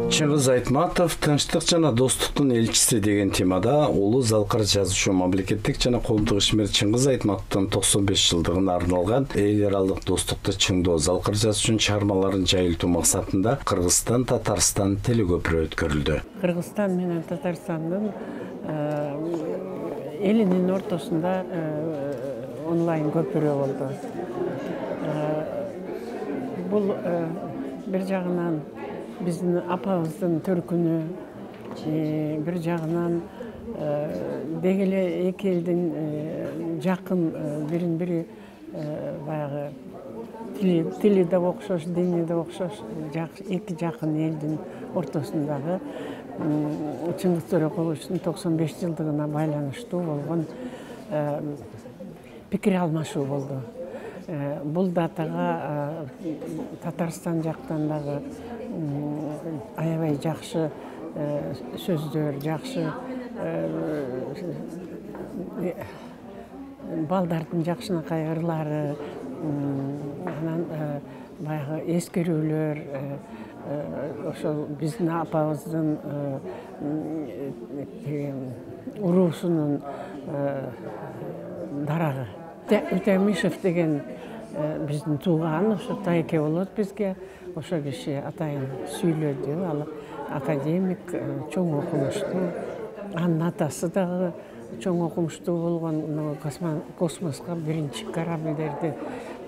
Чыңгыз Айтматов тынчтык жана достуктун элчиси деген темада улуу залкар жазуучу мамлекеттик жана коомдук ишмер Чыңгыз Айтматовдун 95 жылдыгына арналган эл аралык достукту чыңдоо залкар жазуучунун чыгармаларын жайылтуу максатында Кыргызстан-Татарстан телекөпүрө өткөрүлдү. Кыргызстан менен Татарстандын элинин ортосунда онлайн көпүрө болду. Бул бир жагынан биздин апабыздын төркүнү, бир жагынан деги эле эки элдин жакын бирин-бири баягы тили да окшош, дини да окшош, эки жакын элдин ортосундагы Чыңгыз Төрөкуловичтин 95 жылдыгына байланыштуу болгон пикир алмашуу болду. Бул датага Татарстан жактан дагы аябай жакшы сөздөр, жакшы балдардын жакшынакай ырлары, анан баягы эскерүүлөр, ошол биздин апабыздын уруусунун дарагы. Үтемишев деген биздин тууган, ошо тайке болот бизге. Ошо киши атайын сүйлөдү, ал академик, чоң окумуштуу. Анын атасы дагы чоң окумуштуу болгон, космоско биринчи корабльдерди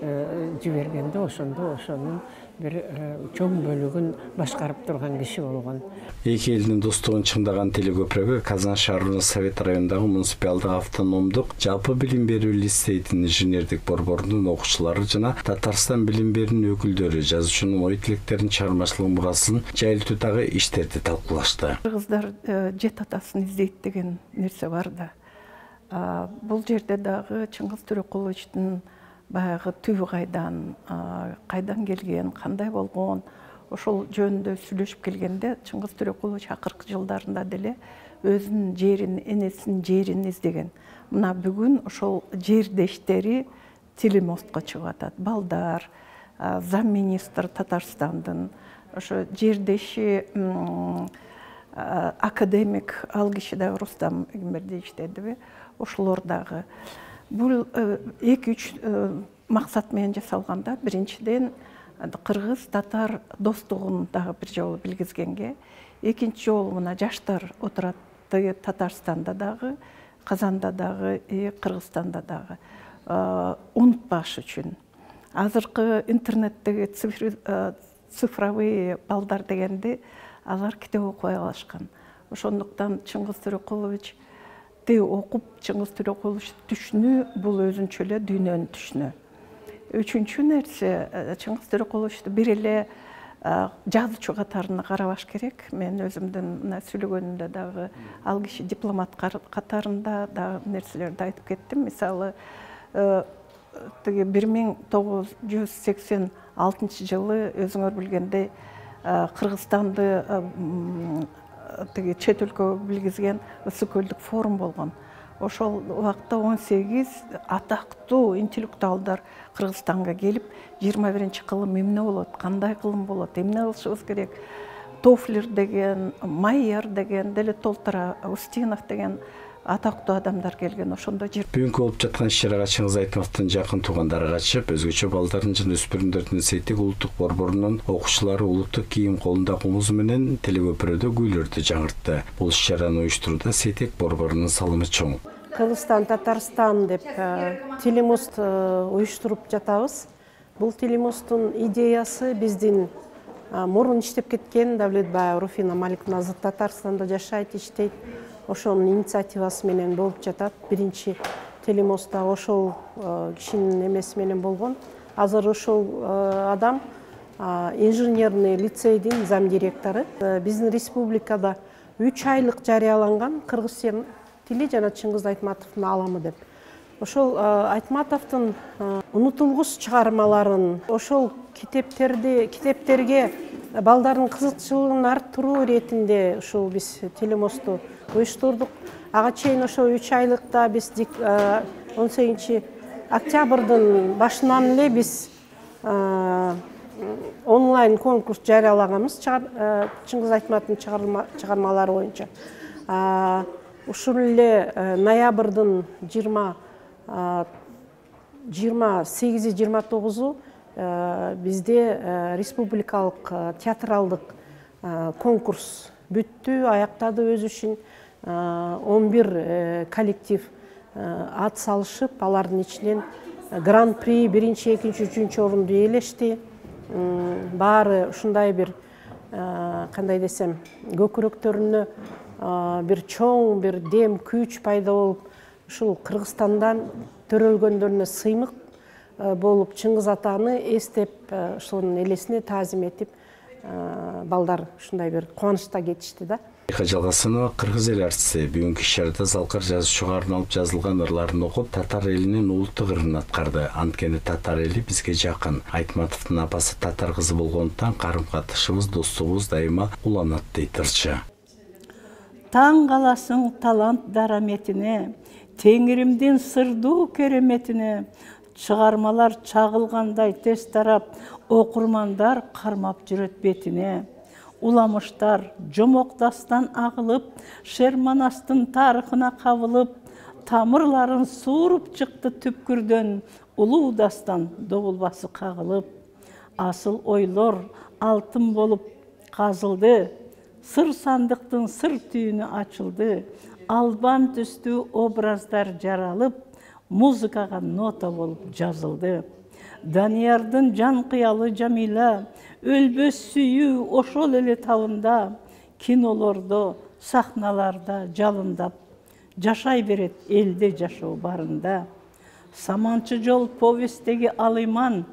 жибергенде ошонун бир чоң бөлүгүн башкарып турган киши болгон. Эки элдин достугун чыңдаган телекөпүрөгө Казан шаарынын Совет районундагы муниципалдык автономдук жалпы билим берүү лицейдин инженердик борборунун окуучулары жана Татарстан билим берүүнүн өкүлдөрү жазуучунун ой тилектерин, чыгармачылык мурасын жайылтуудагы иштерди талкуулашты. Кыргыздар жет атасын издейт деген нерсе бар да. Бул жерде дагы Чыңгыз Төрөкуловичтин баягы түбү кайдан келген, кандай болгон, ошол жөнүндө сүйлөшүп келгенде Чыңгыз Төрөкулович акыркы жылдарында деле өзүнүн жерин, энесинин жерин издеген. Мына бүгүн ошол жердештери телемостко чыгып атат. Балдар, замминистр Татарстандын, ошо жердеши академик, ал киши да Рустам Эгембердиевич дедиби, ошолор дагы. Бул 2-3 максат менен жасалганда, биринчиден кыргыз-татар достугун дагы бир жолу билгизгенге, экинчи жолу мына жаштар отурат Татарстанда дагы, Казанда дагы, Кыргызстанда дагы унутпаш үчүн. Азыркы интернеттеги цифровые балдар дегенде алар китеп окуй алышкан. Ошондуктан Чыңгыз Төрөкулович окуп, Чыңгыз Төрөкулович түшүнүү, бул өзүнчө эле дүйнөнүн түшүнүү. Үчүнчү нерсе, Чыңгыз Төрөкуловичти бир эле жазуучу катарына карабаш керек. Мен өзүмдүн мына сүйлөгөнүмдө дагы ал киши дипломат катарында дагы нерселерди айтып кеттим. Мисалы, 1986 жылы өзүңөр билгендей Кыргызстанды чет өлкөгө билгизген Ысык-Көлдүк форум болгон. Ошол убакта 18 атактуу интеллектуалдар Кыргызстанга келип, 21-кылым эмне болот, кандай кылым болот, эмне кылышыбыз керек. Тофлер деген, Майер деген, деле Толтура Устинов деген атактуу адамдар келген. Ошондо бүгүнкү болуп жаткан иш-чарага Чыңгыз Айтматовдун жакын туугандары катышып, өзгөчө балдардын жана өспүрүмдөрдүн Сейтек улуттук борборунун окуучулары улуттук кийим колунда комузу менен телекөпүрөдө гүйлөрдү жаңыртты. Бул иш-чараны уюштурууда Сейтек борборунун салымы чоң. Кыргызстан, Татарстан деп телемост уюштуруп жатабыз. Бул телемосттун идеясы биздин мурун иштеп кеткен Давлетбаева Руфина Маликназы Татарстанда жашайт, иштейт. Ошонун инициативасы менен болуп жатат. Биринчи телемостта ошол кишинин эмеси менен болгон. Азыр ошол адам инженерный лицейдин зам директору. Биздин республикада 3 айлык жарыяланган кыргыз тили жана Чыңгыз Айтматовдун аламы деп. Ошол Айтматовдун унутулгус чыгармаларын, ошол китептерге балдардын кызыкчылыгын арттыруу иретинде ушул биз телемосту уюштурдук. Ага чейин ошо 3 айлыкта биз 18 октябрдын башынан эле биз онлайн конкурс жарыялаганбыз Чыңгыз Айтматовдун чыгармалары боюнча. Ушул эле ноябрдын 28-29 бизде республикалык театралдык конкурс бүттү, аяктады өз ишин. 11 коллектив ат салышып, алардын ичинен гран-при 1-2, 3 орунду ээлешти. Баары ушундай бир кандай десем, көкүрөктөрүнө бир чоң бир дем күч пайда болуп, ушул Кыргызстандан төрөлгөндөрүнө сыймык болуп, Чыңгыз атаны эстеп, ошонун элесине таазим этип, балдар ушундай бир кубанычта кетишти да. Жалгасынова кыргыз эл артисти бүгүнкү иш-чарада залкар жазуучуга арналып жазылган ырларын окуп, татар элинин улуттук ырын аткарды. Анткени татар эли бизге жакын. Айтматовдун апасы татар кызы болгондуктан карым-катышыбыз, достугубуз дайыма уланат дейт ырчы. Таң каласың талант дараметине, Теңиримдин сырдуу кереметине, чыгармалар чагылгандай тез тарап, окурмандар кармап жүрөт бетине. Уламыштар жомок дастан агылып, Шерманастын тарыхына кабылып, тамырларын сууруп чыкты түпкүрдөн, улуу дастан добулбасы кагылып. Асыл ойлор алтын болуп казылды, сыр сандыктын сыр түйүнү ачылды, албан түстүү образдар жаралып, музыкага нота болуп жазылды. Даниярдын жан кыялы Жамила, өлбөс сүйүү ошол эле табында, кинолордо, сахналарда жалындап, жашай берет элде жашоо барында. Саманчы жол повестеги алыйман,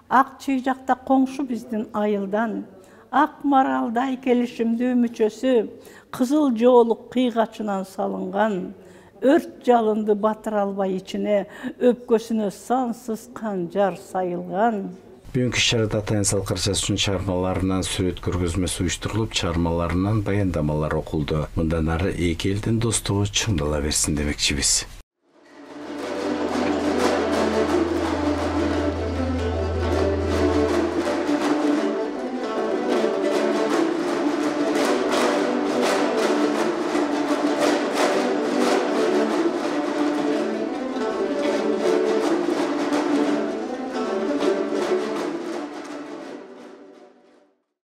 ак чыйжакта коңшу биздин айылдан, ак маралдай келишимдүү мүчөсү, кызыл жоолук кыйгачынан салынган, өрт жалынды батыра албай ичине, өпкөсүнө сансыз канжар сайылган. Бүгүнкү иш-чарада атайын залкар жазуучунун чыгармаларынан сүрөт көргөзмөсү уюштурулуп, чыгармаларынан баяндамалар окулду. Мындан ары эки элдин достугу чыңдала берсин демекчибиз.